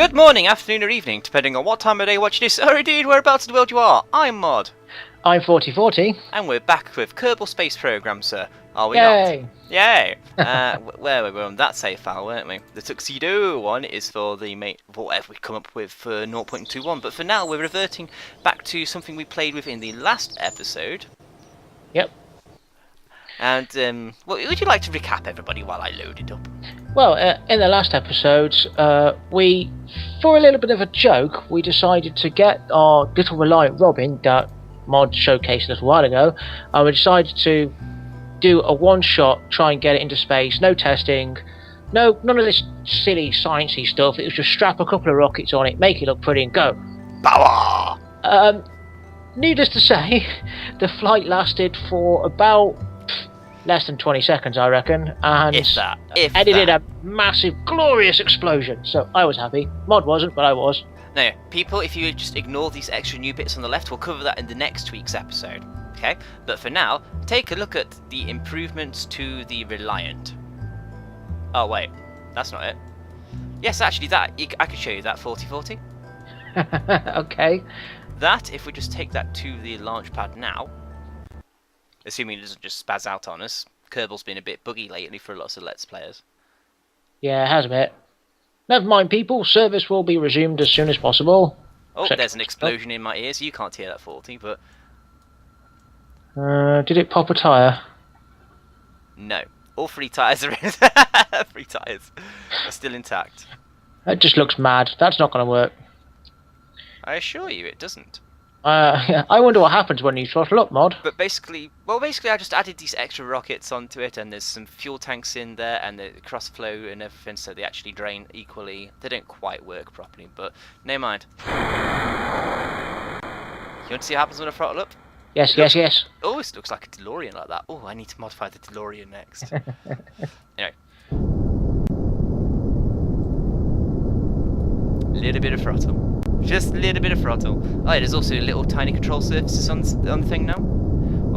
Good morning, afternoon or evening, depending on what time of day you watch this, or indeed whereabouts in the world you are. I'm Mod. I'm 4040. And we're back with Kerbal Space Program, sir. Are we Yay! not? Yay! Where we were on that save file, weren't we? The Tuxedo one is for the whatever we come up with for 0.21, but for now we're reverting back to something we played with in the last episode. Yep. And, would you like to recap everybody while I load it up? Well, in the last episode, we, for a little bit of a joke, we decided to get our little Reliant Robin that Mod showcased a little while ago, and we decided to do a one-shot, try and get it into space, no testing, none of this silly sciencey stuff. It was just strap a couple of rockets on it, make it look pretty, and go. Power! Needless to say, the flight lasted for about less than 20 seconds, I reckon, and ended a massive, glorious explosion. So I was happy. Mod wasn't, but I was. Now, people, if you just ignore these extra new bits on the left, we'll cover that in the next week's episode. Okay? But for now, take a look at the improvements to the Reliant. Oh, wait. That's not it. Yes, actually, I could show you that, 4040. Okay. That, if we just take that to the launch pad now, assuming it doesn't just spaz out on us. Kerbal's been a bit buggy lately for lots of Let's Players. Yeah, it has a bit. Never mind, people. Service will be resumed as soon as possible. Oh, there's an explosion in my ears. You can't hear that, 40, but... did it pop a tyre? No. All three tyres are in. Three tyres are still intact. That just looks mad. That's not going to work. I assure you, it doesn't. I wonder what happens when you throttle up, Mod. But basically, I just added these extra rockets onto it, and there's some fuel tanks in there, and the cross flow and everything, so they actually drain equally. They don't quite work properly, but never mind. You want to see what happens when I throttle up? Yes. Oh, this looks like a DeLorean like that. Oh, I need to modify the DeLorean next. Anyway. Little bit of throttle. Just a little bit of throttle. Oh, yeah, there's also little tiny control surfaces on the thing now.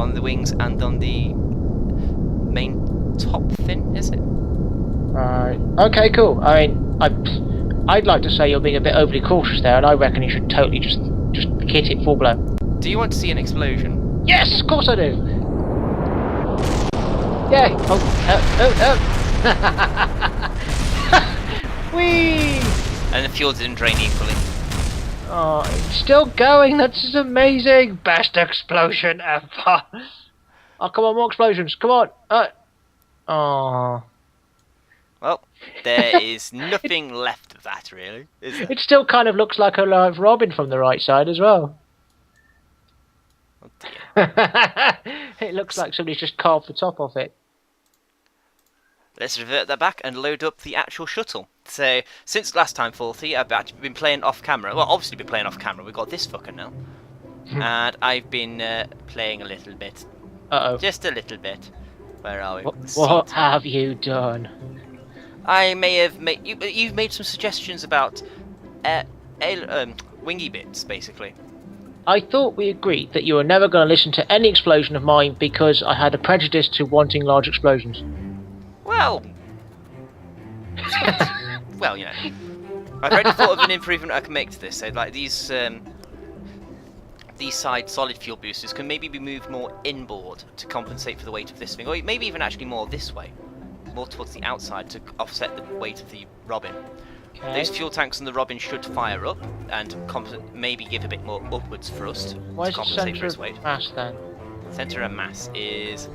On the wings and on the main top fin, is it? Right. Okay, cool. I mean, I'd like to say you're being a bit overly cautious there, and I reckon you should totally just hit it full blown. Do you want to see an explosion? Yes, of course I do. Yay! Oh. Whee! And the fuel didn't drain equally. Oh, it's still going. That's just amazing. Best explosion ever. Oh, come on, more explosions. Come on. Oh. Well, there is nothing left of that, really, is there? It still kind of looks like a live Robin from the right side as well. Oh, dear. It looks like somebody's just carved the top off it. Let's revert that back and load up the actual shuttle. So, since last time, 40, I've actually been playing off camera. Well, obviously been playing off camera. We've got this fucker now. And I've been playing a little bit. Uh-oh. Just a little bit. Where are we? What have you done? I may have made... You've made some suggestions about wingy bits, basically. I thought we agreed that you were never going to listen to any explosion of mine because I had a prejudice to wanting large explosions. Well... well, you know. I've already thought of an improvement I can make to this. So, like, these side solid fuel boosters can maybe be moved more inboard to compensate for the weight of this thing. Or maybe even actually more this way. More towards the outside to offset the weight of the Robin. Okay. Those fuel tanks on the Robin should fire up and maybe give a bit more upwards thrust to compensate for its weight. Mass then? Centre of mass is...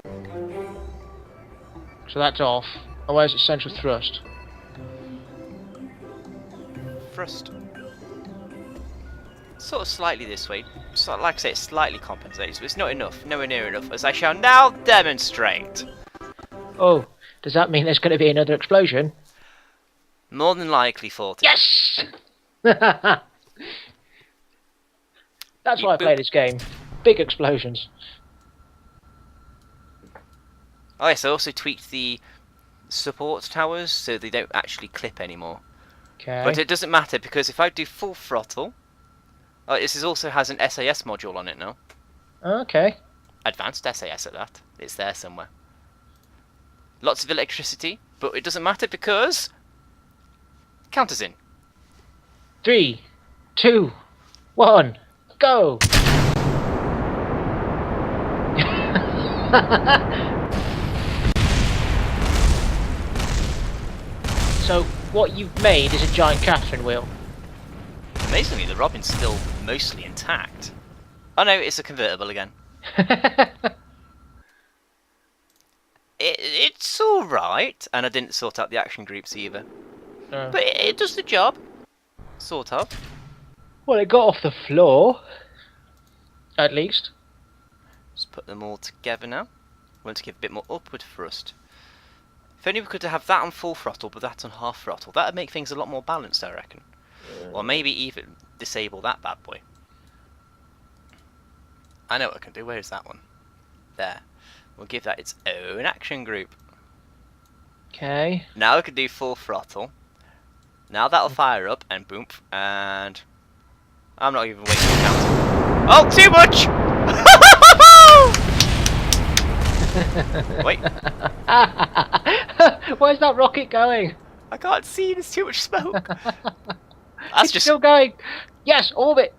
So that's off. Oh, where's its centre of thrust? Thrust. Sort of slightly this way. So, like I say, it slightly compensates, but it's not enough. Nowhere near enough, as I shall now demonstrate. Oh, does that mean there's going to be another explosion? More than likely, 40. Yes! That's why I play this game. Big explosions. Oh yes, I also tweaked the support towers so they don't actually clip anymore. Okay. But it doesn't matter because if I do full throttle... Oh, this also has an SAS module on it now. Okay. Advanced SAS at that. It's there somewhere. Lots of electricity, but it doesn't matter because... Counter's in. 3, 2, 1, go! So, what you've made is a giant Catherine wheel. Amazingly, the Robin's still mostly intact. Oh no, it's a convertible again. It's alright, and I didn't sort out the action groups either. But it does the job. Sort of. Well, it got off the floor. At least. Just put them all together now. We want to give a bit more upward thrust. If only we could have that on full throttle, but that on half throttle. That would make things a lot more balanced, I reckon. Or maybe even disable that bad boy. I know what I can do. Where is that one? There. We'll give that its own action group. Okay. Now we can do full throttle. Now that'll fire up and boom, and I'm not even waiting to count. Oh, too much! Wait. Where's that rocket going? I can't see. There's too much smoke. It's just still going. Yes, orbit.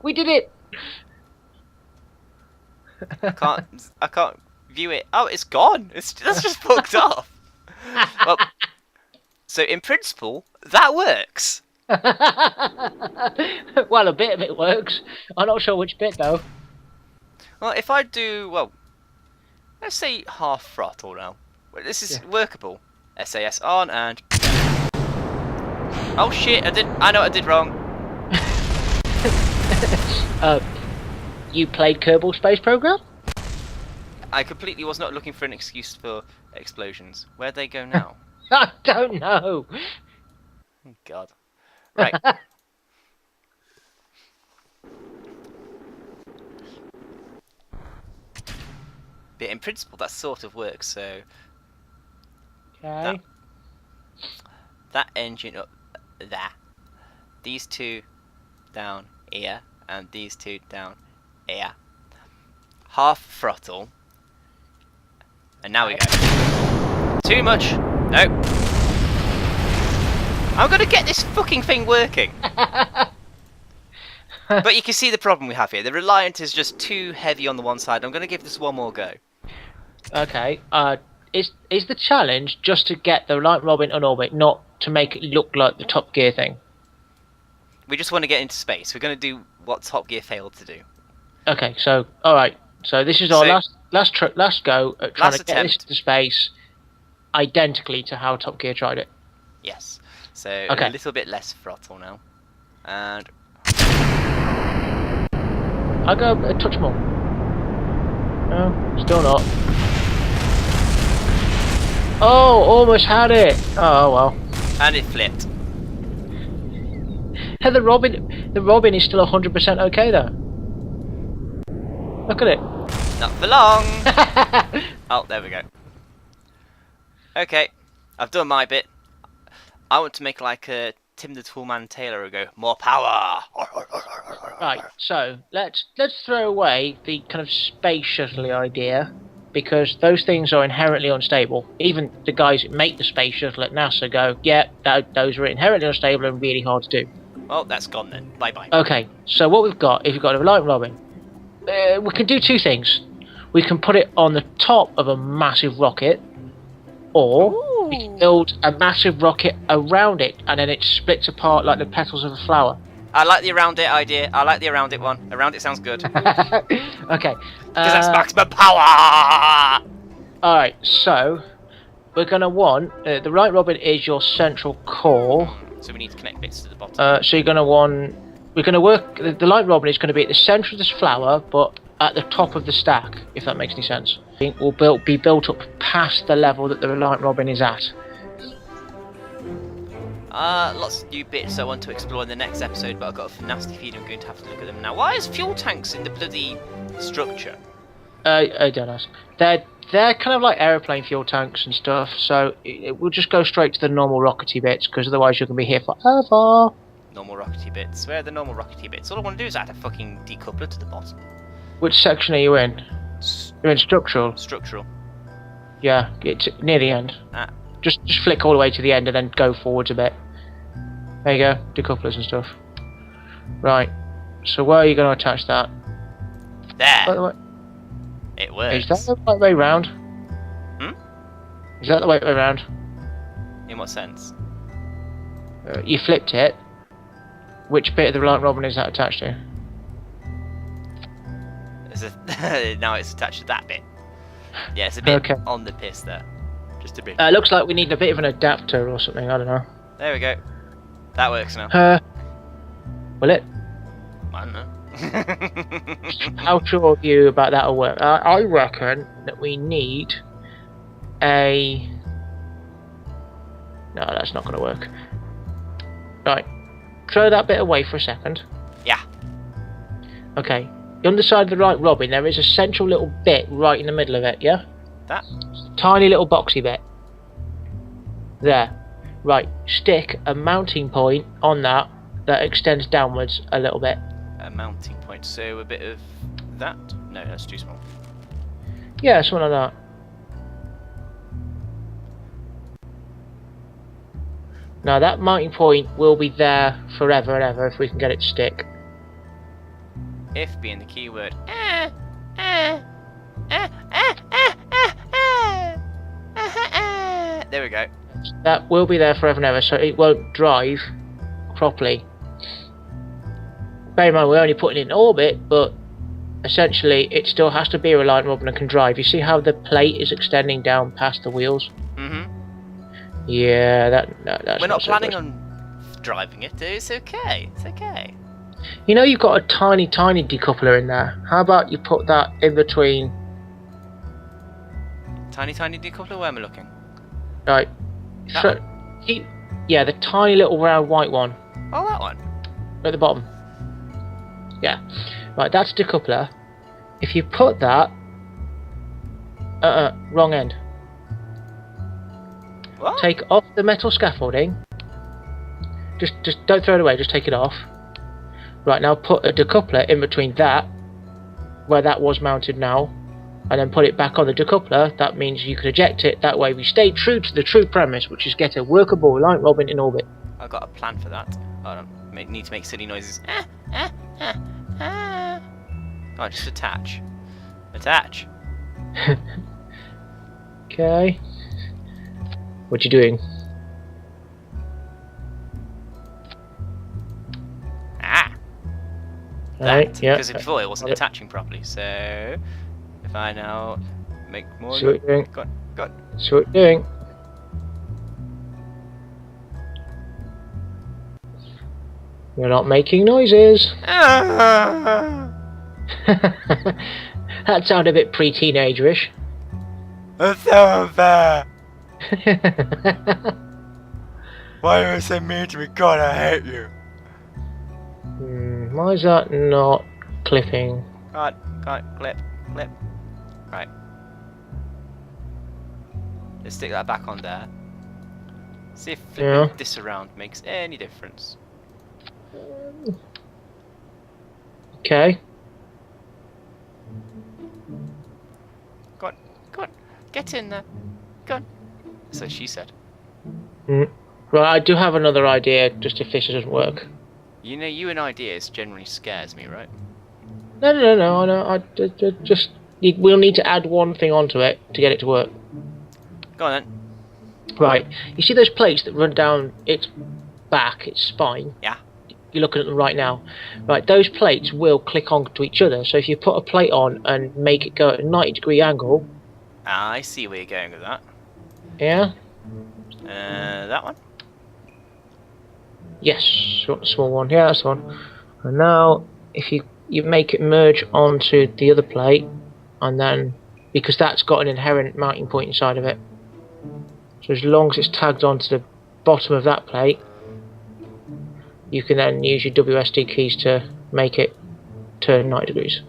We did it. I can't view it. Oh, it's gone. That's just fucked off. Well, so in principle, that works. Well, a bit of it works. I'm not sure which bit though. Well, if I do, well, let's say half throttle now. Well, this is workable. SAS on and. Oh shit! I know what I did wrong. You played Kerbal Space Program? I completely was not looking for an excuse for explosions. Where'd they go now? I don't know. Oh, God. Right. But in principle, that sort of works. So Okay. that engine up there. These two down here, and these two down here. Half throttle. And now we go. Too much. Nope. I'm gonna get this fucking thing working. But you can see the problem we have here. The Reliant is just too heavy on the one side. I'm gonna give this one more go. Okay. Is the challenge just to get the Reliant Robin on orbit, not to make it look like the Top Gear thing? We just want to get into space. We're gonna do what Top Gear failed to do. Okay. So all right. So this is our last go at trying to get this to space, identically to how Top Gear tried it. Yes. So a little bit less throttle now, and I'll go a touch more. No, still not. Oh, almost had it. Oh well. And it flipped. Hey, the Robin is still 100% okay though. Look at it. Not for long. Oh, there we go. Okay, I've done my bit. I want to make like a Tim the Toolman Taylor who go, more power. Right, so let's throw away the kind of space shuttle idea, because those things are inherently unstable. Even the guys that make the space shuttle at NASA go, yeah, those are inherently unstable and really hard to do. Well, that's gone then. Bye bye. Okay, so what we've got, if you've got a Reliant Robin, we can do two things. We can put it on the top of a massive rocket, or we can build a massive rocket around it, and then it splits apart like the petals of a flower. I like the around it idea. I like the around it one. Around it sounds good. Okay. Because that's maximum power! Alright, so we're going to want... the Reliant Robin is your central core. So we need to connect bits to the bottom. So you're going to want... We're going to work... The Reliant Robin is going to be at the centre of this flower, but at the top of the stack, if that makes any sense. It will be built up past the level that the Reliant Robin is at. Lots of new bits I want to explore in the next episode, but I've got a nasty feeling I'm going to have to look at them now. Why is fuel tanks in the bloody structure? I don't ask. They're kind of like aeroplane fuel tanks and stuff, so we'll just go straight to the normal rockety bits, because otherwise you're going to be here forever. Normal rockety bits? Where are the normal rockety bits? All I want to do is add a fucking decoupler to the bottom. Which section are you in? You're in structural. Structural. Yeah, it's near the end. Just flick all the way to the end and then go forwards a bit. There you go, decouplers and stuff. Right. So where are you going to attach that? By the There. way, It works. is that the right way round? Hmm? Is that the right way round? In what sense? You flipped it. Which bit of the Reliant Robin is that attached to? Now it's attached to that bit. Yeah, it's a bit Okay. on the piss there. Just a bit. Looks like we need a bit of an adapter or something, I don't know. There we go. That works now. Will it? I don't know. How sure are you about that'll work? I reckon that we need a... No, that's not going to work. Right. Throw that bit away for a second. Yeah. Okay. The underside of the Reliant Robin, there is a central little bit right in the middle of it, yeah? That? Tiny little boxy bit. There. Right. Stick a mounting point on that extends downwards a little bit. A mounting point. So a bit of that? No, that's too small. Yeah, something like that. Now that mounting point will be there forever and ever if we can get it to stick. If being the keyword. There we go. That will be there forever and ever, so it won't drive properly. Bear in mind we're only putting it in orbit, but essentially it still has to be a Reliant Robin and can drive. You see how the plate is extending down past the wheels? Mm-hmm. Yeah, that's We're not so planning good. on driving it. It's okay. It's okay. You know you've got a tiny decoupler in there. How about you put that in between? Tiny decoupler. Where am I looking? Right. That So, yeah, the tiny little round white one Oh, that one. at the bottom. Yeah. Right, that's decoupler. If you put that... wrong end. What? Take off the metal scaffolding. Just don't throw it away, just take it off. Right, now put a decoupler in between that, where that was mounted now, and then put it back on the decoupler. That means you can eject it. That way we stay true to the true premise, which is get a workable Reliant Robin in orbit. I've got a plan for that. I don't need to make silly noises. Come on, just attach. Attach. Okay. What you doing? Ah! Right, That. yeah. Because before it wasn't Got it. attaching properly. So, if I now make more... See what you're doing. Go on. See what you're doing. You're not making noises. Ah! That sounded a bit pre-teenagerish. That's so unfair! Why are you so mean to me? God, I hate you! Why is that not clipping? God, clip. Right. Let's stick that back on there. See if flipping this around makes any difference. Okay. Go on, get in there. Go on. So she said. Right, I do have another idea, just if this doesn't work. You know, you and ideas generally scares me, right? No. We'll need to add one thing onto it to get it to work. Go on then. Right. You see those plates that run down its back, its spine? Yeah. You're looking at them right now. Right, those plates will click onto each other. So if you put a plate on and make it go at a 90-degree angle... I see where you're going with that. Yeah? That one? Yes, you want the small one. Yeah, that's the one. And now, if you make it merge onto the other plate, and then... Because that's got an inherent mounting point inside of it. So as long as it's tagged onto the bottom of that plate, you can then use your WSD keys to make it turn 90 degrees.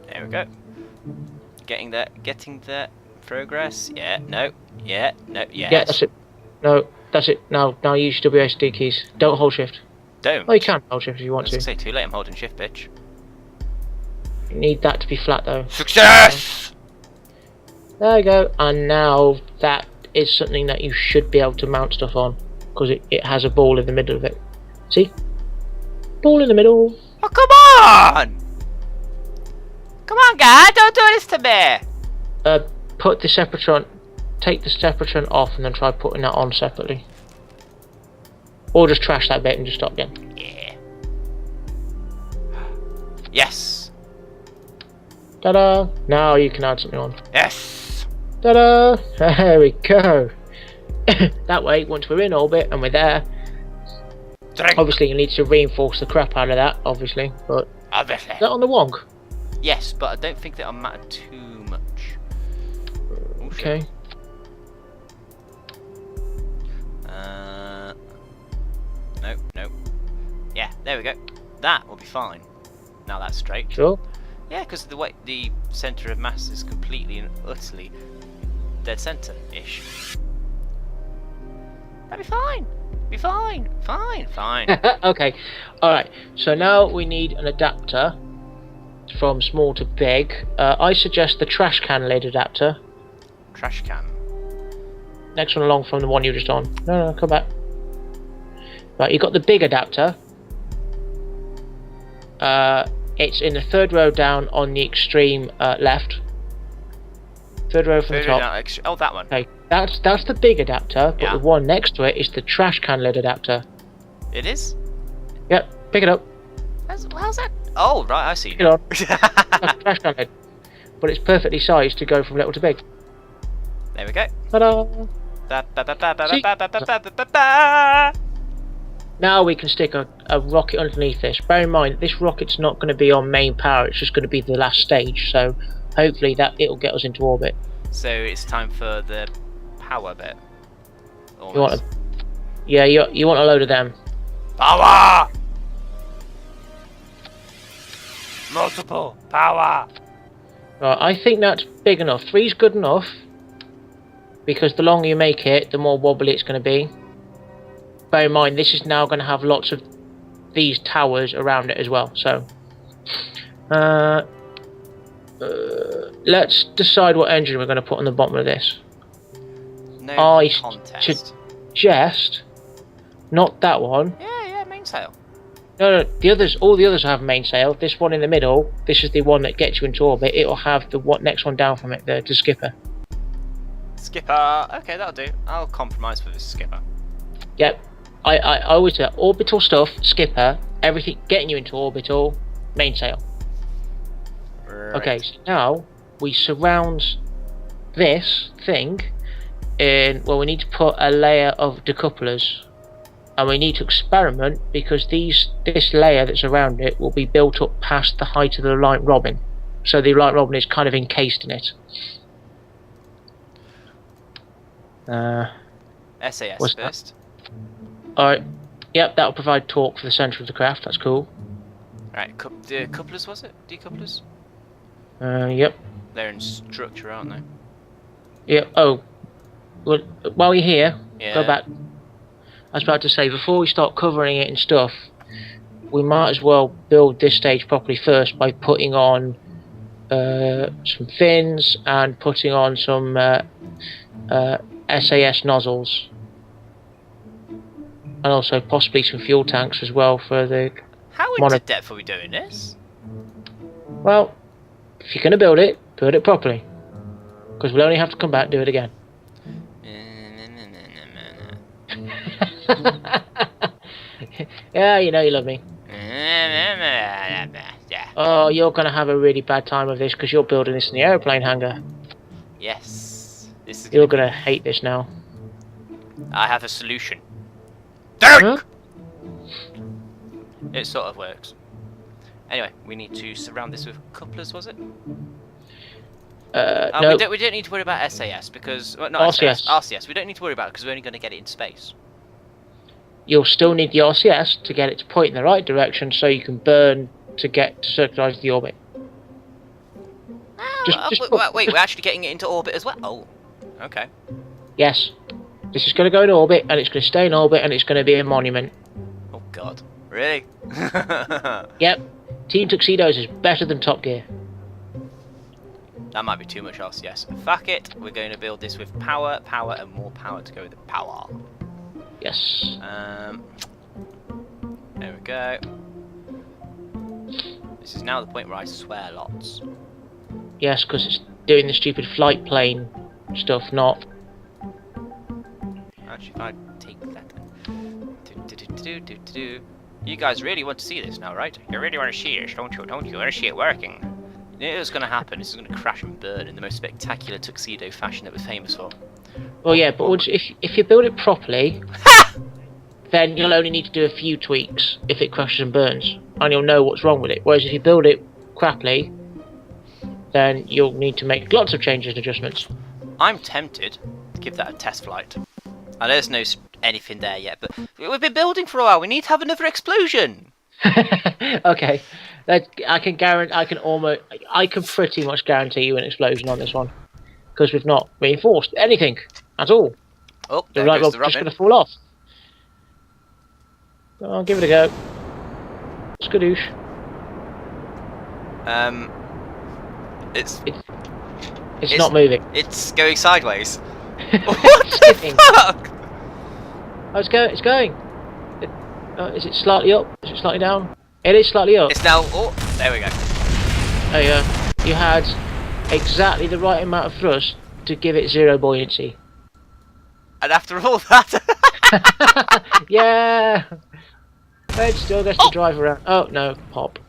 There we go. Getting there. Progress. Yeah, no. Yes. Yeah, that's it. No, that's it. Now use your WSD keys. Don't hold shift. Don't. Oh, you can hold shift if you want I was to. gonna say too late, I'm holding shift, bitch. You need that to be flat though. Success! There you go. And now that is something that you should be able to mount stuff on, because it has a ball in the middle of it. See? Ball in the middle. Oh, come on! Come on, guy, don't do this to me! Put the Separatron, take the Separatron off and then try putting that on separately. Or just trash that bit and just stop again. Yeah. Yes! Ta-da! Now you can add something on. Yes! Ta-da! There we go. That way, once we're in orbit and we're there, Drink. obviously you need to reinforce the crap out of that, obviously, but... Obviously. Is that on the Wong? Yes, but I don't think that'll matter too much. Oh, Okay. Nope. Yeah, there we go. That will be fine. Now that's straight. Sure. Yeah, because the centre of mass is completely and utterly dead centre-ish. That'd be fine. Be fine. Fine. Okay. Alright, so now we need an adapter from small to big. I suggest the trash can lid adapter. Trash can. Next one along from the one you were just on. No, come back. Right, you've got the big adapter. It's in the third row down on the extreme left. Third row from the top. Oh, that one. Okay, that's the big adapter, but Yeah. the one next to it is the trash can lid adapter. It is? Yep, pick it up. How's that? Oh, right, I see. Pick it on. That's trash can lid. But it's perfectly sized to go from little to big. There we go. Ta-da! See? Now we can stick a rocket underneath this. Bear in mind, this rocket's not going to be on main power, it's just going to be the last stage, so hopefully that it'll get us into orbit. So it's time for the power bit. You want you want a load of them. Power! Multiple power! Right, I think that's big enough. 3's good enough, because the longer you make it, the more wobbly it's going to be. Bear in mind, this is now going to have lots of these towers around it as well, so... let's decide what engine we're going to put on the bottom of this. No I contest. suggest... Not that one. Yeah, mainsail. No, the others, all the others have mainsail. This one in the middle, this is the one that gets you into orbit. It'll have the next one down from it, the skipper. Skipper. Okay, that'll do. I'll compromise with the skipper. Yep. I always say orbital stuff, skipper, everything getting you into orbital, mainsail. Right. Okay, so now we surround this thing in, well, we need to put a layer of decouplers. And we need to experiment because this layer that's around it will be built up past the height of the Reliant Robin. So the Reliant Robin is kind of encased in it. SAS what's first. Alright, yep, that'll provide torque for the centre of the craft, that's cool. Right, the couplers, was it? Decouplers? Yep. They're in structure, aren't they? Yep, oh. Well, while you're here, Yeah. go back. I was about to say, before we start covering it and stuff, we might as well build this stage properly first by putting on some fins and putting on some SAS nozzles. And also possibly some fuel tanks as well for the... How into depth are we doing this? Well, if you're going to build it properly. Because we'll only have to come back and do it again. Yeah, you know you love me. Oh, you're going to have a really bad time of this because you're building this in the aeroplane hangar. Yes. This is You're going to hate this now. I have a solution. Huh? It sort of works. Anyway, we need to surround this with couplers, was it? No. We don't need to worry about SAS because... Well, not RCS. SAS. RCS. We don't need to worry about it because we're only going to get it in space. You'll still need the RCS to get it to point in the right direction so you can burn to get to circularize the orbit. Wait, we're actually getting it into orbit as well? Oh, okay. Yes. This is going to go in orbit and it's going to stay in orbit and it's going to be a monument. Oh god. Really? Yep. Team Tuxedos is better than Top Gear. That might be too much else, yes. Fuck it. We're going to build this with power, power, and more power to go with the power. Yes. There we go. This is now the point where I swear lots. Yes, because it's doing the stupid flight plane stuff, not... Actually, if I take that... You guys really want to see this now, right? You really want to see this, don't you? Don't you? You want to see it working? You know what's going to happen? This is going to crash and burn in the most spectacular tuxedo fashion that we're famous for. Well, yeah, but if you build it properly, then you'll only need to do a few tweaks if it crashes and burns, and you'll know what's wrong with it. Whereas if you build it crappily, then you'll need to make lots of changes and adjustments. I'm tempted to give that a test flight. I know there's no anything there yet, but we've been building for a while. We need to have another explosion. Okay, I can pretty much guarantee you an explosion on this one, because we've not reinforced anything at all. Oh, The there right goes rob's the just Robin. going to fall off. I'll give it a go. Skadoosh. It's not moving. It's going sideways. What Skipping. the fuck? Oh, it's going. Is it slightly up? Is it slightly down? It is slightly up. It's now... Oh, there we go. There you go. You had exactly the right amount of thrust to give it zero buoyancy. And after all that... Yeah! It still gets to drive around. Oh, no. Pop.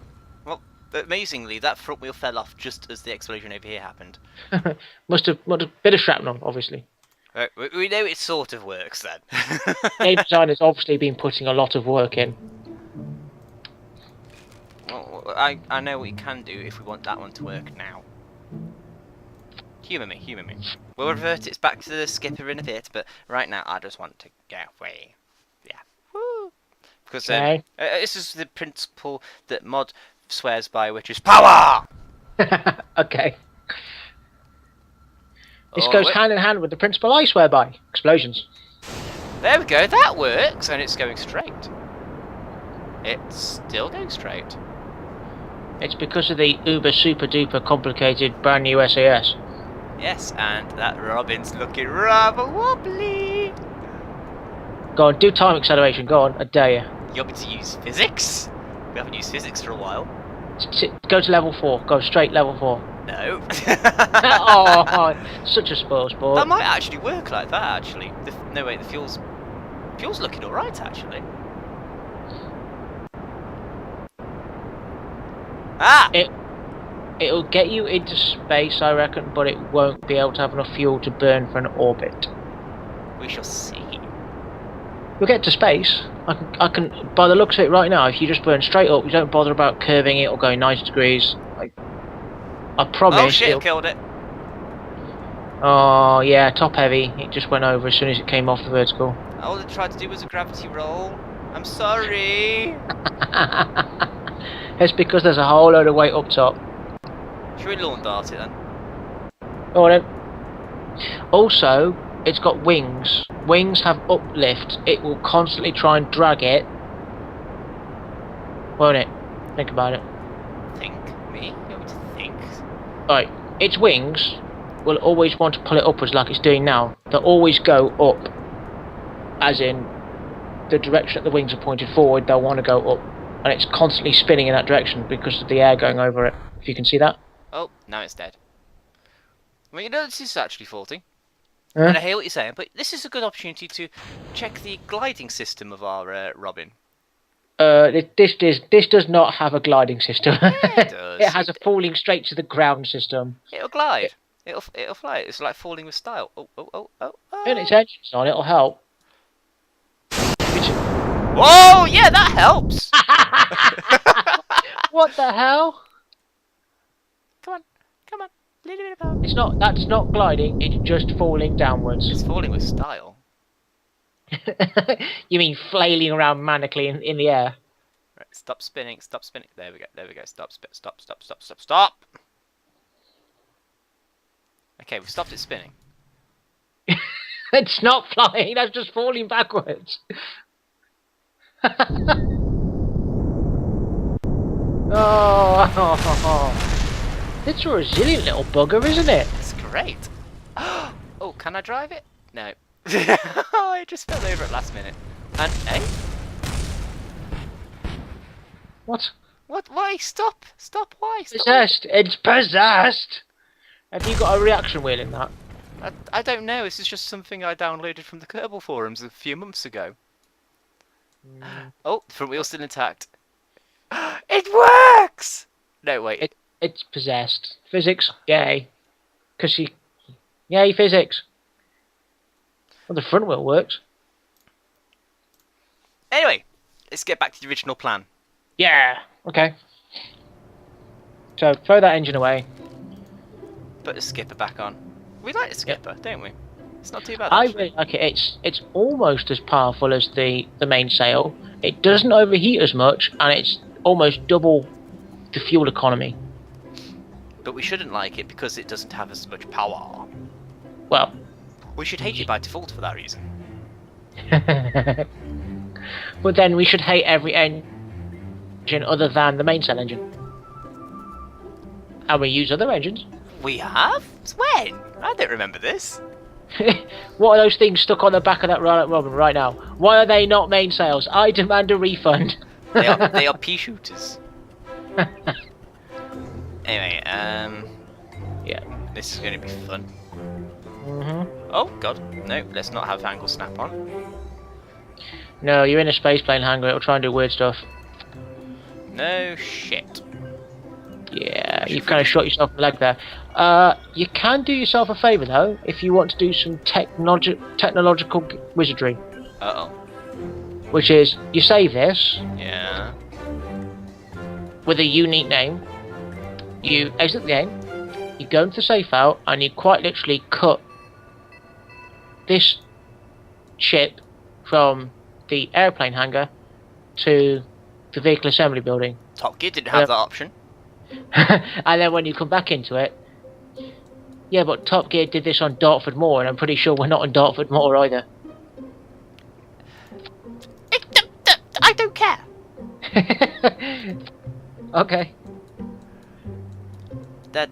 Well, amazingly, that front wheel fell off just as the explosion over here happened. Must have a bit of shrapnel, obviously. We know it sort of works then. Game designer's obviously been putting a lot of work in. Well, I know what you can do if we want that one to work now. Humour me. We'll revert it back to the skipper in a bit, but right now I just want to get away. Yeah. Woo! Because this is the principle that Mod swears by, which is power! Okay. This goes hand in hand with the principle I swear by. Explosions. There we go, that works, and it's going straight. It's still going straight. It's because of the uber super duper complicated brand new SAS. Yes, and that Robin's looking rather wobbly. Go on, do time acceleration, go on, I dare you. You want me to use physics? We haven't used physics for a while. Go to level 4, go straight level 4. No. Oh, such a spoil sport. That might actually work like that, actually. No, wait, the fuel's looking alright, actually. Ah! It'll get you into space, I reckon, but it won't be able to have enough fuel to burn for an orbit. We shall see. You'll get to space. I can, by the looks of it right now, if you just burn straight up, you don't bother about curving it or going 90 degrees. I promise. Oh shit, killed it. Oh yeah, top heavy. It just went over as soon as it came off the vertical. All it tried to do was a gravity roll. I'm sorry. It's because there's a whole load of weight up top. Should we lawn dart it then? Oh, then. Also, it's got wings. Wings have uplift. It will constantly try and drag it. Won't it? Think about it. Think? Me? You want me to think? Right, its wings will always want to pull it upwards like it's doing now. They'll always go up. As in, the direction that the wings are pointed forward, they'll want to go up. And it's constantly spinning in that direction because of the air going over it. If you can see that. Oh, now it's dead. Well, you know, this is actually faulty. Huh? And I hear what you're saying, but this is a good opportunity to check the gliding system of our Robin. This does not have a gliding system. Yeah, it does. It has a falling straight to the ground system. It'll glide. It'll fly. It's like falling with style. Oh. And its engines on, it'll help. Whoa! Yeah, that helps. What the hell? Come on. Little bit of power. That's not gliding, it's just falling downwards. It's falling with style. You mean flailing around manically in the air? Right, stop spinning. There we go. Stop. Okay, we've stopped it spinning. It's not flying, that's just falling backwards. It's a resilient little bugger, isn't it? It's great. Oh, can I drive it? No. I just fell over at last minute. And What? What? Why? Stop! Stop! Why? Stop. Possessed! It's possessed! Have you got a reaction wheel in that? I don't know. This is just something I downloaded from the Kerbal forums a few months ago. Oh, the front wheel's still intact. It works! No, wait. It's possessed. Physics, yay. Yay, physics. Well, the front wheel works. Anyway, let's get back to the original plan. Yeah, okay. So, throw that engine away. Put the skipper back on. We like the skipper, don't we? It's not too bad, I actually. really like it. It's almost as powerful as the mainsail. It doesn't overheat as much, and it's almost double the fuel economy. But we shouldn't like it because it doesn't have as much power. Well, We should hate it by default for that reason. but then we should hate every engine other than the mainsail engine. And we use other engines. We have? When? I don't remember this. What are those things stuck on the back of that Reliant Robin right now? Why are they not mainsails? I demand a refund. They are pea shooters. Anyway, yeah. this is going to be fun. Mm-hmm. Oh god, no, let's not have angle snap on. No, you're in a space plane hangar. It'll try and do weird stuff. No shit. Yeah, you've kind of shot yourself in the leg there. You can do yourself a favour though, if you want to do some technological wizardry. Uh oh. Which is, you save this Yeah. with a unique name, you exit the game, you go into the safe out, and you quite literally cut this ship from the airplane hangar to the vehicle assembly building. Top Gear didn't have that option. And then when you come back into it, yeah, but Top Gear did this on Dartford Moor, and I'm pretty sure we're not on Dartford Moor either. I don't care. Okay. There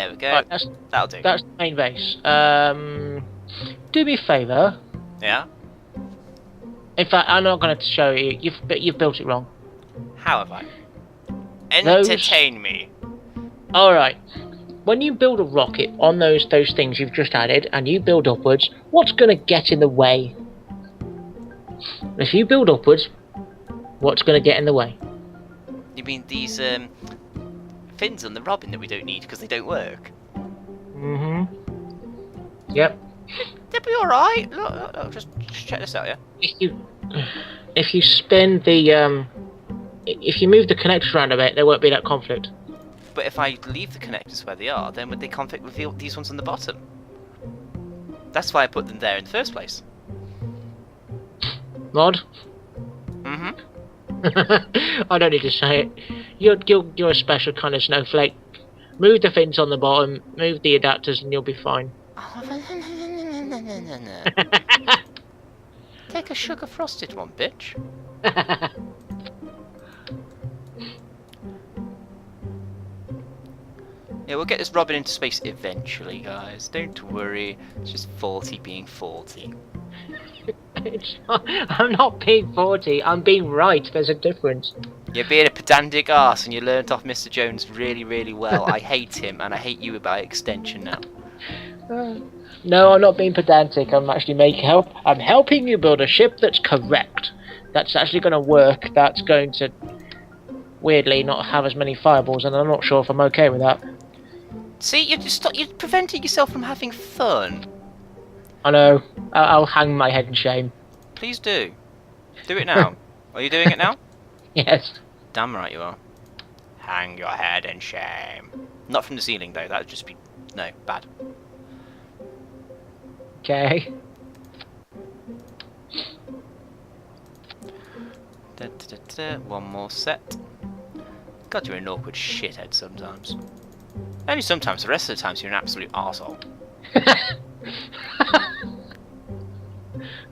we go. Right, That'll do. that's the main base. Do me a favour. Yeah? In fact, I'm not going to show you. You've built it wrong. How have I? Those- Entertain me. Alright. When you build a rocket on those things you've just added, and you build upwards, what's going to get in the way? If you build upwards, what's going to get in the way? You mean these fins on the Robin that we don't need because they don't work? Mm-hmm. Yep. They'll be alright. Look, just check this out, yeah? If you spin the if you move the connectors around a bit, there won't be that conflict. But if I leave the connectors where they are, then would they conflict with these ones on the bottom? That's why I put them there in the first place. Mod? Mm-hmm. I don't need to say it. You're a special kind of snowflake. Move the fins on the bottom, move the adapters, and you'll be fine. Take a sugar frosted one, bitch. Yeah, we'll get this Robin into space eventually, guys. Don't worry. It's just 40 being 40. I'm not being 40, I'm being right. There's a difference. You're being a pedantic arse and you learnt off Mr. Jones really, really well. I hate him and I hate you by extension now. No, I'm not being pedantic. I'm actually I'm helping you build a ship that's correct. That's actually going to work. That's going to, weirdly, not have as many fireballs, and I'm not sure if I'm okay with that. See, you're preventing yourself from having fun. I know. I'll hang my head in shame. Please do. Do it now. Are you doing it now? Yes. Damn right you are. Hang your head in shame. Not from the ceiling though, that would just be... no, bad. Okay. One more set. God, you're an awkward shithead sometimes. Only sometimes, the rest of the times you're an absolute arsehole.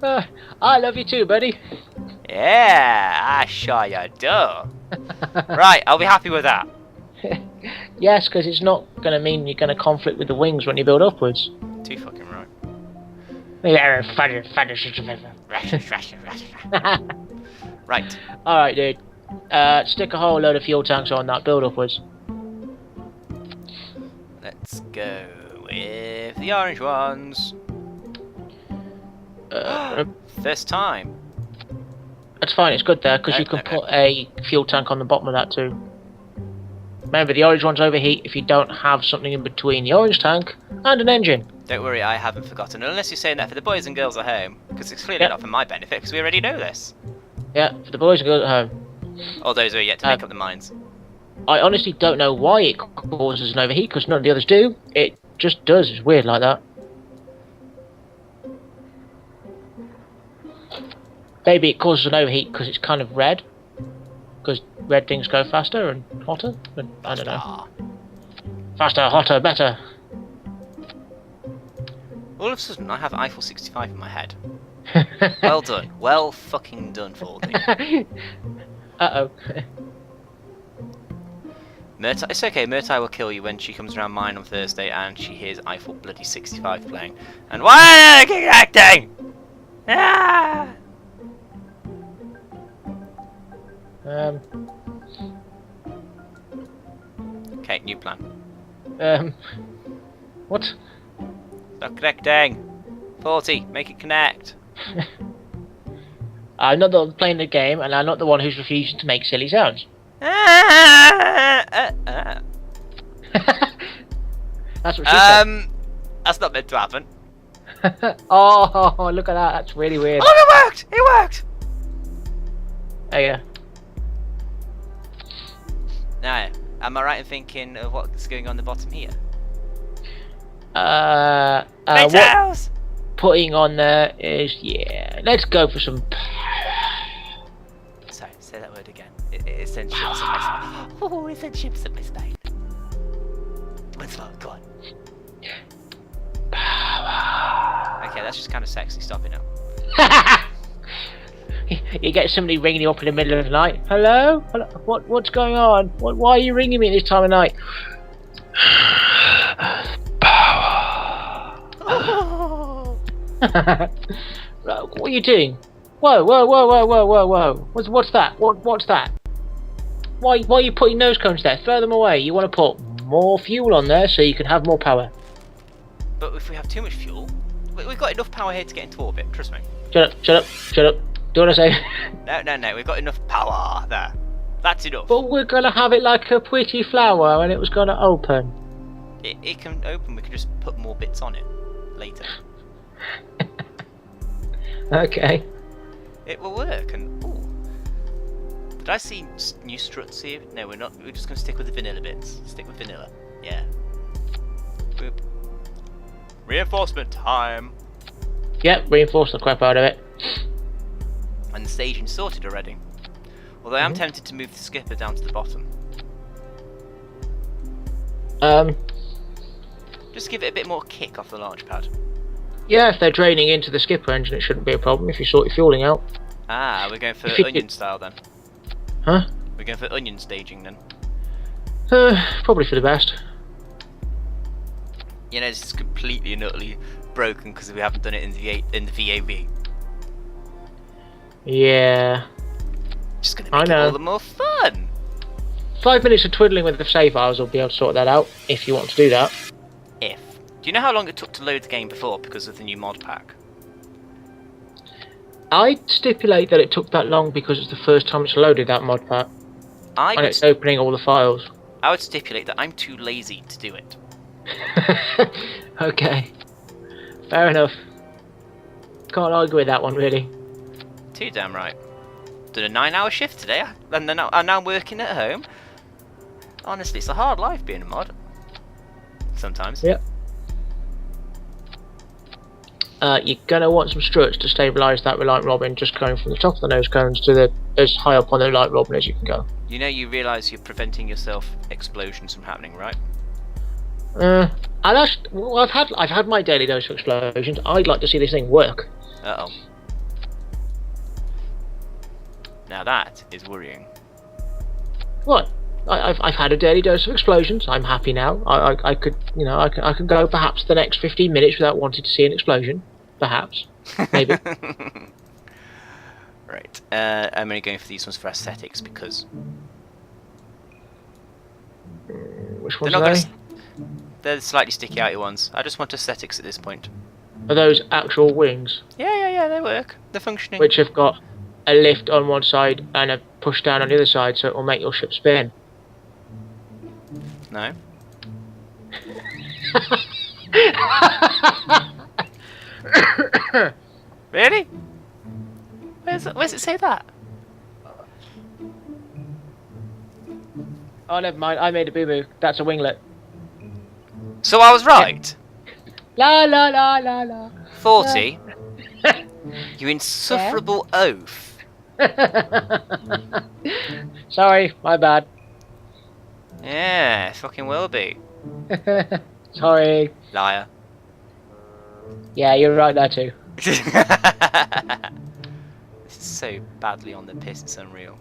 I love you too, buddy. Yeah, I sure you do. Right, I'll be happy with that. Yes, because it's not going to mean you're going to conflict with the wings when you build upwards. Too fucking right. Right. Alright, dude. Stick a whole load of fuel tanks on that build upwards. Let's go with the orange ones. First time. That's fine, it's good there, because you can put a fuel tank on the bottom of that too. Remember, the orange ones overheat if you don't have something in between the orange tank and an engine. Don't worry, I haven't forgotten. Unless you're saying that for the boys and girls at home, because it's clearly not for my benefit, because we already know this. Yeah, for the boys and girls at home. All those who are yet to make up their minds. I honestly don't know why it causes an overheat, because none of the others do. It just does, it's weird like that. Maybe it causes an overheat because it's kind of red. Because red things go faster and hotter. But I don't know. Faster, hotter, better. All of a sudden, I have Eiffel 65 in my head. Well done. Well fucking done, Fordy. Uh-oh. Murtai, it's okay, Murtai will kill you when she comes around mine on Thursday and she hears Eiffel bloody 65 playing. And why are they acting? Ah! Okay, new plan. What? Stop connecting. 40, make it connect. I'm not the one playing the game, and I'm not the one who's refusing to make silly sounds. That's what she said. That's not meant to happen. Oh, look at that. That's really weird. Oh, it worked! It worked! Oh, yeah. Now, am I right in thinking of what's going on the bottom here? What putting on there is, yeah, let's go for some power. Sorry, say that word again. It sends ships at my spine. Oh, it sends ships at my spine. Once more, go on. Power. Okay, that's just kind of sexy. Stop it now. You get somebody ringing you up in the middle of the night. Hello? Hello? What's going on? Why are you ringing me at this time of night? Power. Oh. What are you doing? Whoa! What's that? What's that? Why are you putting nose cones there? Throw them away. You want to put more fuel on there so you can have more power. But if we have too much fuel, we've got enough power here to get into orbit. Trust me. Shut up. Do what I say. No. We've got enough power there. That's enough. But we're gonna have it like a pretty flower, and it was gonna open. It can open. We can just put more bits on it later. Okay. It will work. And ooh, did I see new struts here? No, we're not. We're just gonna stick with the vanilla bits. Stick with vanilla. Yeah. Boop. Reinforcement time. Yep, reinforce the crap out of it. And the staging's sorted already. Although I am tempted to move the skipper down to the bottom. Just give it a bit more kick off the launch pad. Yeah, if they're draining into the skipper engine, it shouldn't be a problem if you sort your fueling out. Ah, we're going for onion style then. Huh? We're going for onion staging then. Probably for the best. You know, this is completely and utterly broken because we haven't done it in the VAV. Yeah. Just gonna make it all the more fun. 5 minutes of twiddling with the save files will be able to sort that out, if you want to do that. If. Do you know how long it took to load the game before because of the new mod pack? I'd stipulate that it took that long because it's the first time it's loaded that mod pack. And it's opening all the files. I would stipulate that I'm too lazy to do it. Okay. Fair enough. Can't argue with that one, really. Too damn right. Done a 9-hour shift today, and then I'm now working at home. Honestly, it's a hard life being a mod. Sometimes. Yep. You're gonna want some struts to stabilise that Reliant Robin, just going from the top of the nose cones to the as high up on the Reliant Robin as you can go. You know, you realise you're preventing yourself explosions from happening, right? I've had my daily dose of explosions. I'd like to see this thing work. Uh oh. Now that is worrying. What? I've had a daily dose of explosions. I'm happy now. I could, you know, I could go perhaps the next 15 minutes without wanting to see an explosion. Perhaps, maybe. Right. I'm only going for these ones for aesthetics because Which they're ones not are going they? to. They're slightly sticky outy ones. I just want aesthetics at this point. Are those actual wings, Yeah, they work. They're functioning. which have got a lift on one side and a push down on the other side, so it will make your ship spin? No. Really? Where's it say that? Oh, never mind. I made a boo-boo. That's a winglet. So I was right. La la la la la. 40. You insufferable oaf. Sorry, my bad. Yeah, fucking will be. Sorry. Liar. Yeah, you're right there too. This is so badly on the piss, it's unreal.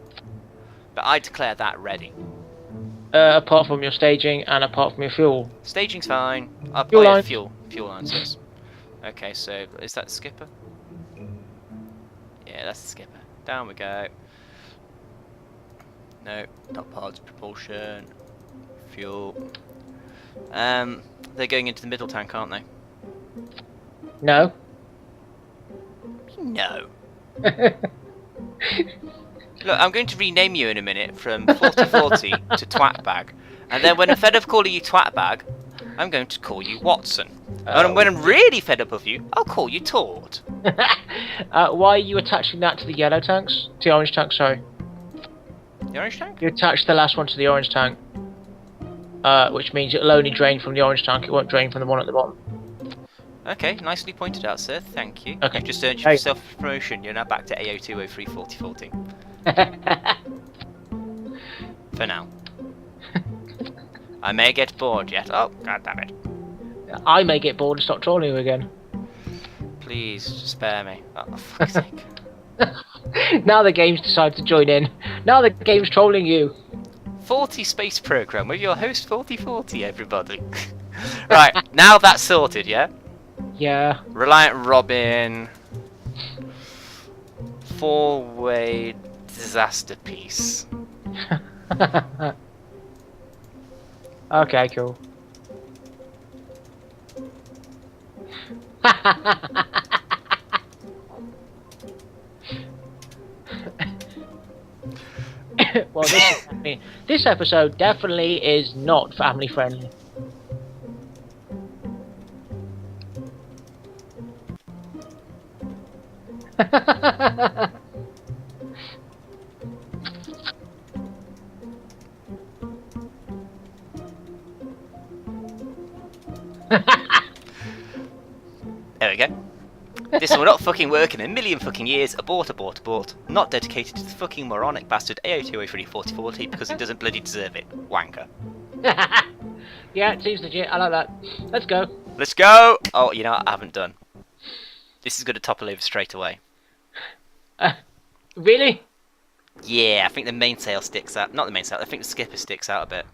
But I declare that ready. Apart from your staging and apart from your fuel. Staging's fine. Fuel lines. Fuel lines, yes. Okay, so is that the skipper? Yeah, that's the skipper. Down we go. No, not pods, propulsion, fuel. They're going into the middle tank, aren't they? No. No. Look, I'm going to rename you in a minute from 4040 to Twatbag. And then when I'm fed up calling you Twatbag, I'm going to call you Watson. And when I'm really fed up of you, I'll call you Tord. Why are you attaching that to the yellow tanks? To the orange tank, sorry. The orange tank? You attach the last one to the orange tank. Which means it'll only drain from the orange tank, it won't drain from the one at the bottom. Okay, nicely pointed out, sir. Thank you. Okay. You've just earned Hey. yourself a promotion. You're now back to AO2034040. For now. I may get bored yet. Oh, god damn it. I may get bored and stop trolling you again. Please, spare me. Oh, for fuck's sake. Now the game's decided to join in. Now the game's trolling you. 40 Space Program with your host 4040, everybody. Right, now that's sorted, yeah? Yeah. Reliant Robin. 4-way disaster piece. Okay, cool. Well, this episode definitely is not family friendly. There we go. This will not fucking work in a million fucking years. Abort, abort, abort. Not dedicated to the fucking moronic bastard AO2034040 because it doesn't bloody deserve it. Wanker. Yeah, it seems legit. I like that. Let's go. Let's go! Oh, you know what I haven't done. This is going to topple over straight away. Really? Yeah, I think the mainsail sticks out. Not the mainsail, I think the skipper sticks out a bit.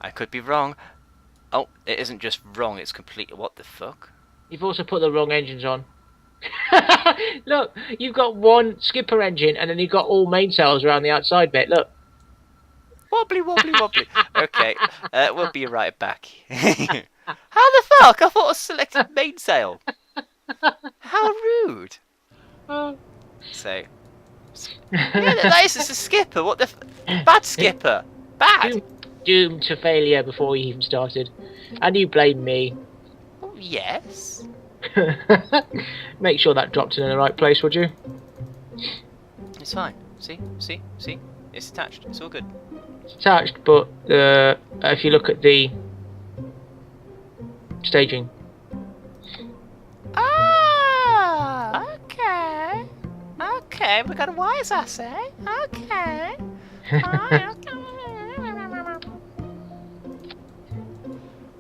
I could be wrong. Oh, it isn't just wrong, it's complete. What the fuck? You've also put the wrong engines on. Look, you've got one skipper engine and then you've got all mainsails around the outside bit. Look. Wobbly, wobbly, wobbly. Okay, we'll be right back. How the fuck? I thought I selected mainsail. How rude. So, yeah, that is just a skipper. What the bad skipper. Bad. Doomed to failure before you even started. And you blame me. Oh, yes. Make sure that dropped in the right place, would you? It's fine. See? It's attached. It's all good. It's attached, but if you look at the staging. Ah, okay. Okay, we got a wise ass, eh? Okay.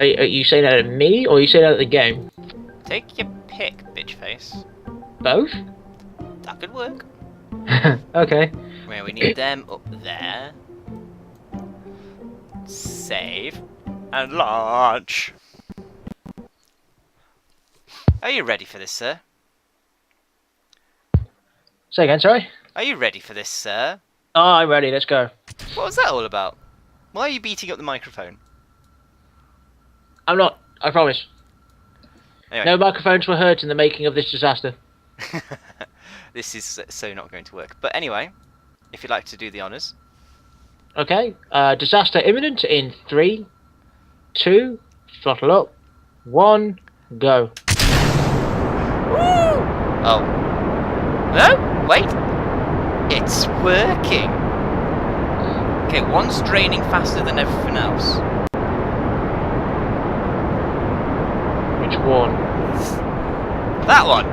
Are you saying that at me, or are you saying that at the game? Take your pick, bitch face. Both? That could work. Okay. We Where we need them up there. Save. And launch. Are you ready for this, sir? Say again, sorry? Are you ready for this, sir? Oh, I'm ready, let's go. What was that all about? Why are you beating up the microphone? I'm not, I promise. Anyway. No microphones were hurt in the making of this disaster. This is so not going to work. But anyway, if you'd like to do the honours. Okay, disaster imminent in 3, 2, throttle up, 1, go. Woo! Oh. No, wait. It's working. Okay, one's draining faster than everything else. Which one? That one.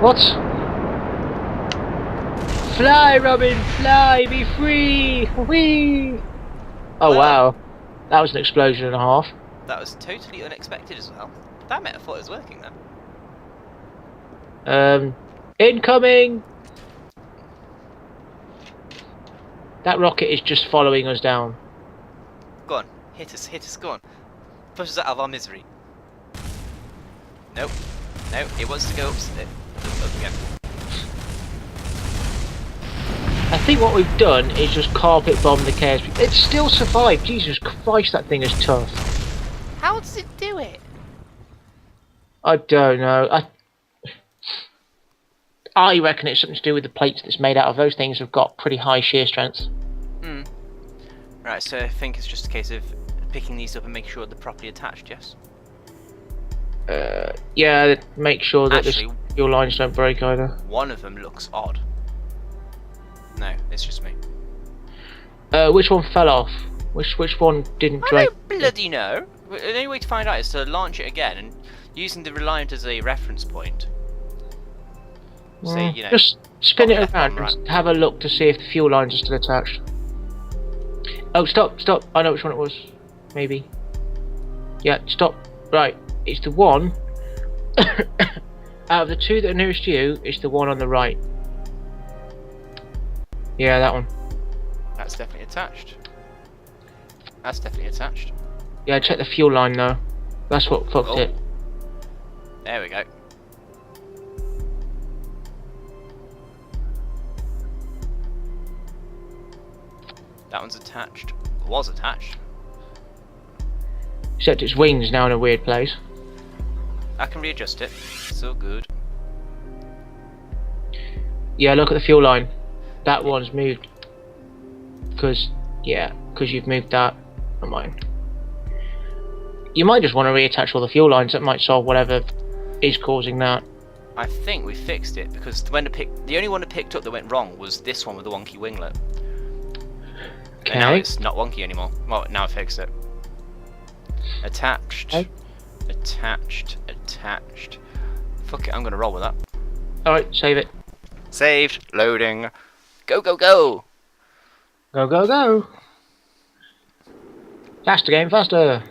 What? Fly, Robin, fly, be free! Whee! Oh Well, wow, that was an explosion and a half. That was totally unexpected as well. That meant I thought it was working then. Incoming! That rocket is just following us down. Go on, hit us, go on. Push us out of our misery. Nope. No, it wants to go up again. I think what we've done is just carpet bomb the chaos. It still survived. Jesus Christ, that thing is tough. How does it do it? I don't know. I reckon it's something to do with the plates that's made out of. Those things have got pretty high shear strength. Right, so I think it's just a case of picking these up and making sure they're properly attached, yes? Yeah, make sure that Actually, the fuel lines don't break either. one of them looks odd. No, it's just me. Which one fell off? Which one didn't I drain? don't bloody know. The only way to find out is to launch it again and using the Reliant as a reference point. Say, you know, just spin it left, around right. and have a look to see if the fuel lines are still attached. Oh, stop! I know which one it was. Maybe. Yeah, stop. Right, it's the one. Out of the two that are nearest you, it's the one on the right. Yeah, that one. That's definitely attached. That's definitely attached. Yeah, check the fuel line though. That's what fucked Oh. it. There we go. That one's attached. Was attached. Except its wings now in a weird place. I can readjust it. So good. Yeah, look at the fuel line. That one's moved. Because you've moved that. Not mine. You might just want to reattach all the fuel lines. That might solve whatever is causing that. I think we fixed it because the only one that picked up that went wrong was this one with the wonky winglet. Okay. And now it's not wonky anymore. Well, now I fixed it. Attached. Okay. Attached. Fuck it, I'm gonna roll with that. Alright, save it. Saved. Loading. Go, go, go! Go, go, go! Faster game, faster!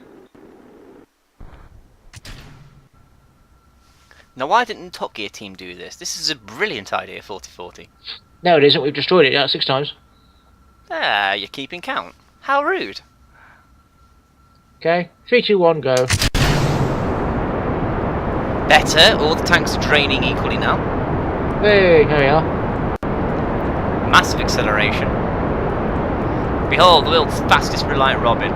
Now why didn't the Top Gear team do this? This is a brilliant idea, 4040. No, it isn't. We've destroyed it 6 times. Ah, you're keeping count. How rude. Okay, 3, 2, 1, go. Better, all the tanks are draining equally now. Hey, here we are. Massive acceleration. Behold, the world's fastest Reliant Robin.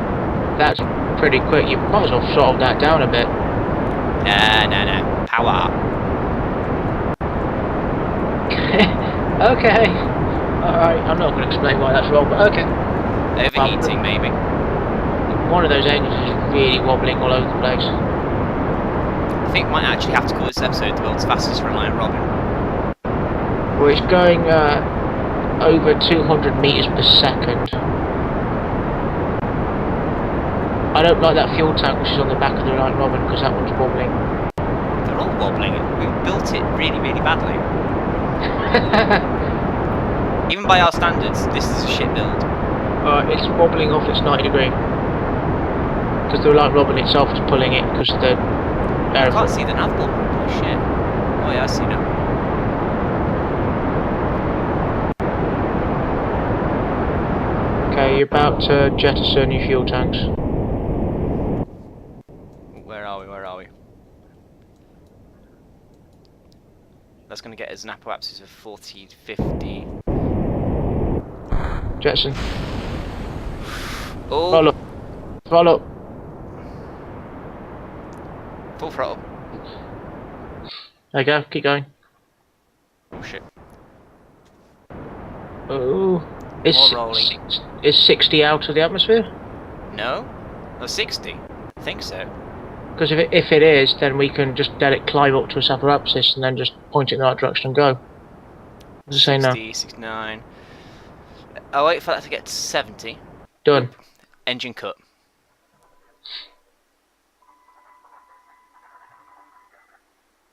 That's pretty quick. You might as well throttle that down a bit. No. Power. Okay. Alright, I'm not going to explain why that's wrong, but okay. Overheating, maybe. One of those engines is really wobbling all over the place. I think might actually have to call this episode the world's fastest Reliant Robin. Well, it's going over 200 meters per second. I don't like that fuel tank which is on the back of the Reliant Robin because that one's wobbling. They're all wobbling. We built it really, really badly. Even by our standards, this is a shit build. It's wobbling off its 90 degree. Because the Reliant Robin itself is pulling it because the I can't see the nav ball. Shit. Oh yeah, I see now. you're about to jettison your fuel tanks. Where are we? Where are we? That's going to get us an apoapsis of 40, 50. Jettison. Oh, Roll up. Roll up. full throttle. There you go. Keep going. Oh shit. Oh. More rolling. Is 60 out of the atmosphere? No? Oh, 60? I think so. Because if it is, then we can just let it climb up to a apoapsis and then just point it in the right direction and go. Does it say no? 60, 69. I'll wait for that to get to 70. Done. Engine cut.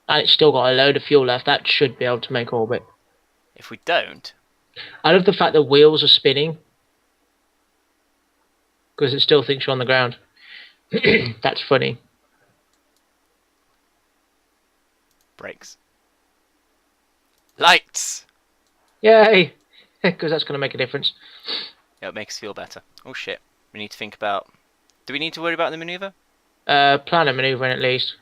And it's still got a load of fuel left. That should be able to make orbit. If we don't... I love the fact that wheels are spinning. Because it still thinks you're on the ground. That's funny. Brakes. Lights! Yay! Because that's going to make a difference. Yeah, it makes us feel better. Oh shit. We need to think about... Do we need to worry about the manoeuvre? Plan a manoeuvring at least.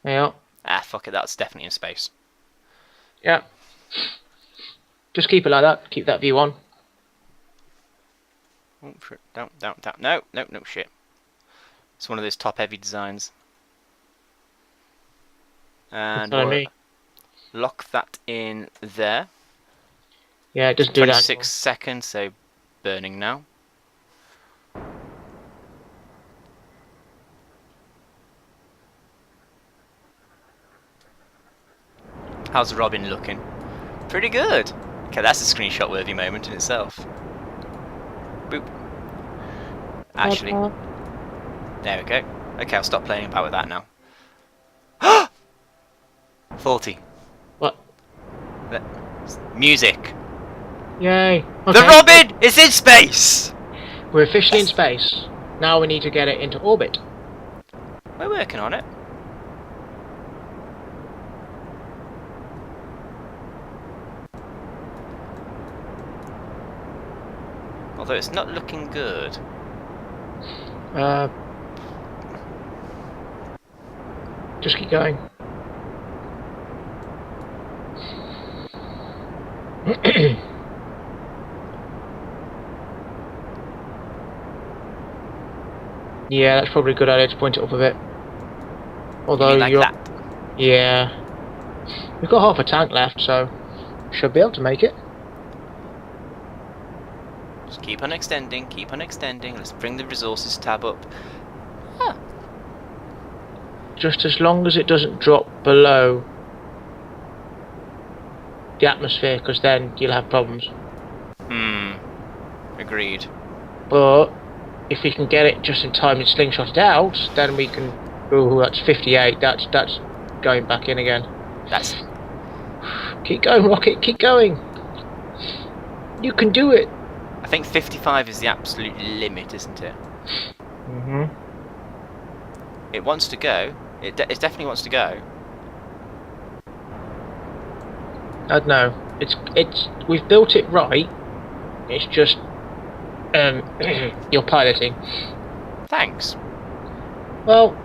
Yeah. Ah, fuck it, that's definitely in space. Yeah. Just keep it like that. Keep that view on. Oh, shit. Down. No, shit. It's one of those top-heavy designs. And we'll lock that in there. Yeah, it doesn't do that. 26 seconds, so burning now. How's the Robin looking? Pretty good. Okay, that's a screenshot-worthy moment in itself. Boop. Actually, there we go. Okay, I'll stop playing about with that now. 40. What? Music. Yay. Okay. The Robin is in space! We're officially in space. Now we need to get it into orbit. We're working on it. Although it's not looking good. Just keep going. Yeah, that's probably a good idea to point it up a bit. Although you mean like that? Yeah. We've got half a tank left, so should be able to make it. Just keep on extending, keep on extending. Let's bring the resources tab up. Huh. Just as long as it doesn't drop below the atmosphere, because then you'll have problems. Agreed. But if we can get it just in time and slingshot it out, then we can... Oh, that's 58. That's going back in again. That's... Keep going, Rocket, keep going. You can do it. I think 55 is the absolute limit, isn't it? It wants to go. It definitely wants to go. I don't know. We've built it right. It's just you're piloting. Thanks. Well,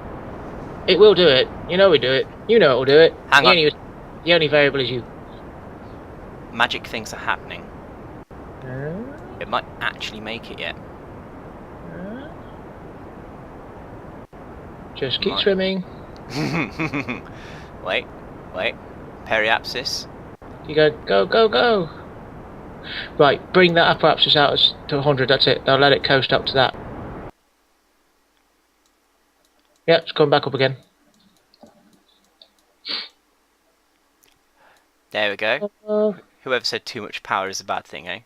it will do it. You know we do it. You know it will do it. Hang on. The only variable is you. Magic things are happening. It might actually make it yet. Just keep swimming. Wait. Periapsis. You go. Right, bring that apoapsis out to 100, that's it. They'll let it coast up to that. Yep, it's coming back up again. There we go. Whoever said too much power is a bad thing, eh?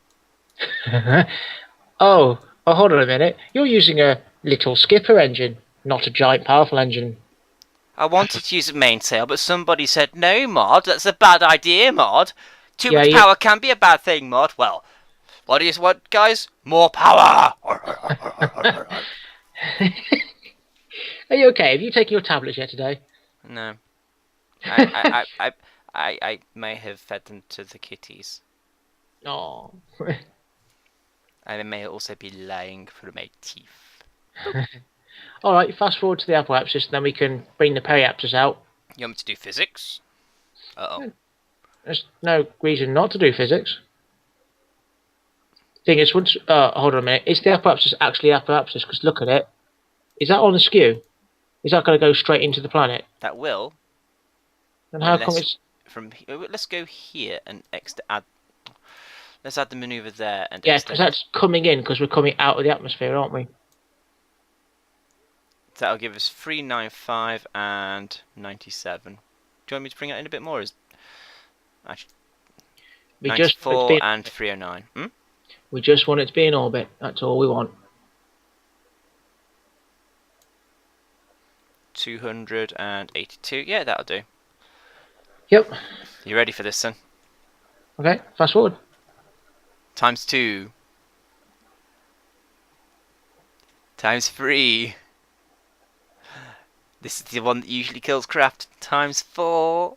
Oh, hold on a minute. You're using a little skipper engine, not a giant powerful engine. I wanted to use a mainsail, but somebody said, no, Mod, that's a bad idea, Mod. Too much power can be a bad thing, Mod. Well, what do you want, guys? More power! Are you okay? Have you taken your tablets yet today? No. I may have fed them to the kitties. Oh. And I may also be lying for my teeth. Alright, fast forward to the apoapsis, then we can bring the periapsis out. You want me to do physics? Uh-oh. There's no reason not to do physics. Thing is, once... hold on a minute. Is the apoapsis actually apoapsis? Because look at it. Is that on the skew? Is that going to go straight into the planet? That will. And how come it's... Let's go here and add... Let's add the maneuver there and... Yeah, because that's coming in, because we're coming out of the atmosphere, aren't we? That'll give us 395 and 97. Do you want me to bring that in a bit more? Actually, 94 and 309. Hmm? We just want it to be in orbit. That's all we want. 282. Yeah, that'll do. Yep. You ready for this, son? Okay, fast forward. Times 2. Times 3. This is the one that usually kills craft. Times 4.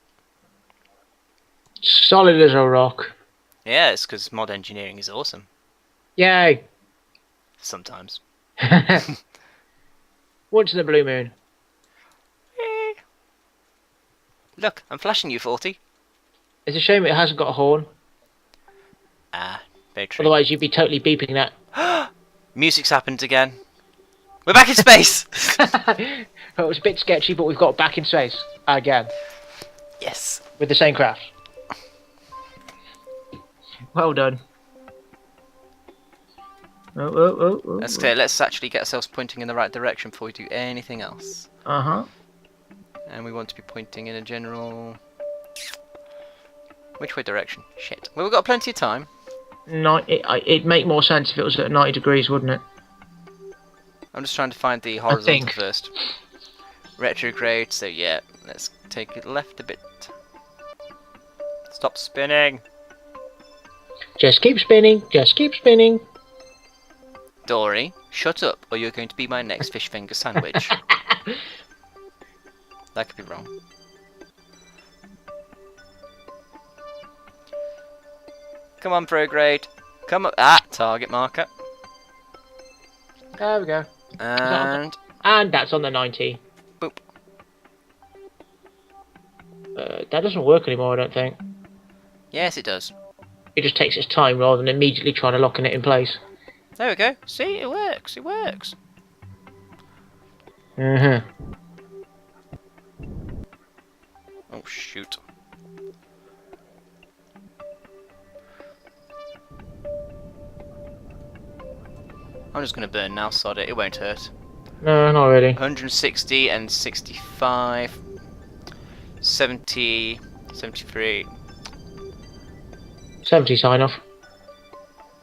Solid as a rock. Yeah, it's because mod engineering is awesome. Yay! Sometimes. Once in the blue moon. Look, I'm flashing you, 40. It's a shame it hasn't got a horn. Ah, very true. Otherwise you'd be totally beeping that. Music's happened again. We're back in space! It was a bit sketchy, but we've got back in space. Again. Yes. With the same craft. Well done. That's clear. Let's actually get ourselves pointing in the right direction before we do anything else. Uh-huh. And we want to be pointing in a general... Which way direction? Shit. Well, we've got plenty of time. No, it'd make more sense if it was at 90 degrees, wouldn't it? I'm just trying to find the horizontal first. Retrograde, so yeah, let's take it left a bit. Stop spinning! Just keep spinning, just keep spinning. Dory, shut up, or you're going to be my next fish finger sandwich. That could be wrong. Come on, prograde. Come up. Ah, target marker. There we go. And that's on the 90. boop. That doesn't work anymore, I don't think. Yes, it does. It just takes its time rather than immediately trying to lock it in place. There we go. See, it works. It works. Mm-hmm. Oh, shoot. I'm just going to burn now, sod it. It won't hurt. No, not really. 160 and 65. 70. 73. 70 sign off.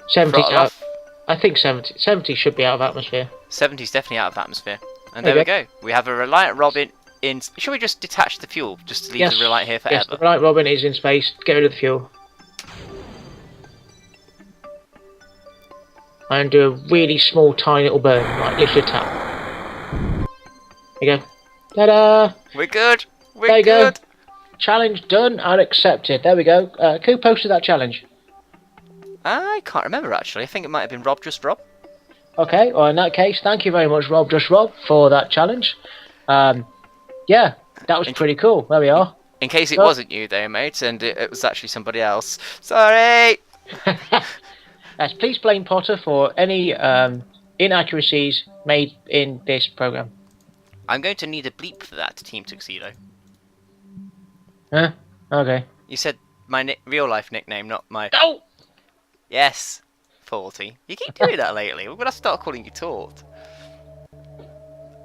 70 Throttle out. off. I think 70. 70 should be out of atmosphere. 70 is definitely out of atmosphere. And there we go. We have a Reliant Robin in... Should we just detach the fuel? Just to leave the Reliant here forever? Yes, the Reliant Robin is in space. Get rid of the fuel. And do a really small, tiny little burn. Like, literally a tap. There you go. Ta-da! We're good! There We're you good! go. Challenge done and accepted. There we go. Who posted that challenge? I can't remember, actually. I think it might have been Rob, just Rob. Okay, well in that case, thank you very much, Rob, just Rob, for that challenge. Yeah, that was pretty cool. There we are. In case it wasn't you, though, mate, and it was actually somebody else. Sorry! Yes, please blame Potter for any inaccuracies made in this program. I'm going to need a bleep for that, Team Tuxedo. Huh? Okay. You said my real-life nickname, not my... No! Yes, 40. You keep doing that lately. We're going to start calling you Tort.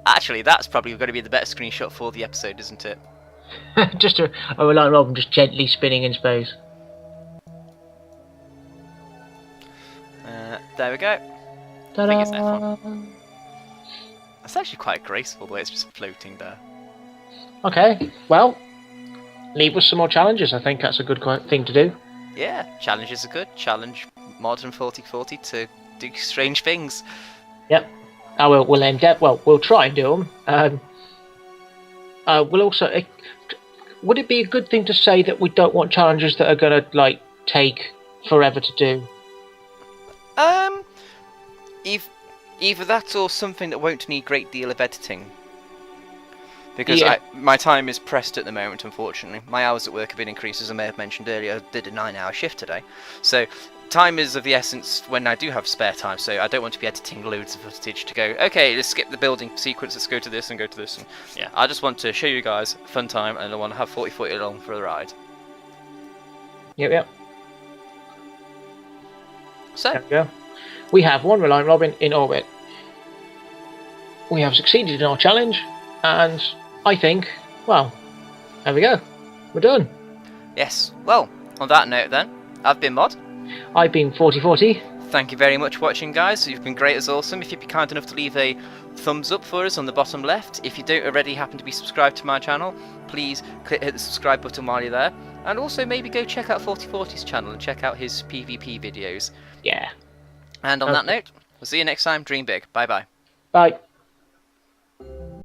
Actually, that's probably going to be the better screenshot for the episode, isn't it? Just a Reliant Robin just gently spinning in space. There we go. Ta-da! I think it's F1. That's actually quite graceful the way it's just floating there. Okay, well, leave us some more challenges. I think that's a good thing to do. Yeah, challenges are good. Challenge modern 4040 to do strange things. Yep. We'll end up. Well, we'll try and do them. We'll also. would it be a good thing to say that we don't want challenges that are going to, like, take forever to do? Either that or something that won't need a great deal of editing. Because Yeah. my time is pressed at the moment, unfortunately. My hours at work have been increased, as I may have mentioned earlier. I did a 9-hour shift today. So time is of the essence when I do have spare time, so I don't want to be editing loads of footage to go, okay, let's skip the building sequence, let's go to this and go to this. And yeah, I just want to show you guys a fun time, and I want to have 40 along for the ride. Yep. So, There we go. We have one Reliant Robin in orbit. We have succeeded in our challenge, and I think, well, there we go. We're done. yes, well, on that note then, I've been Mod. I've been 4040. Thank you very much for watching, guys. You've been great as awesome. If you'd be kind enough to leave a thumbs up for us on the bottom left. If you don't already happen to be subscribed to my channel, please hit the subscribe button while you're there. And also maybe go check out 4040's channel and check out his PvP videos. Yeah. And on that note, we'll see you next time. Dream big. Bye bye. Bye.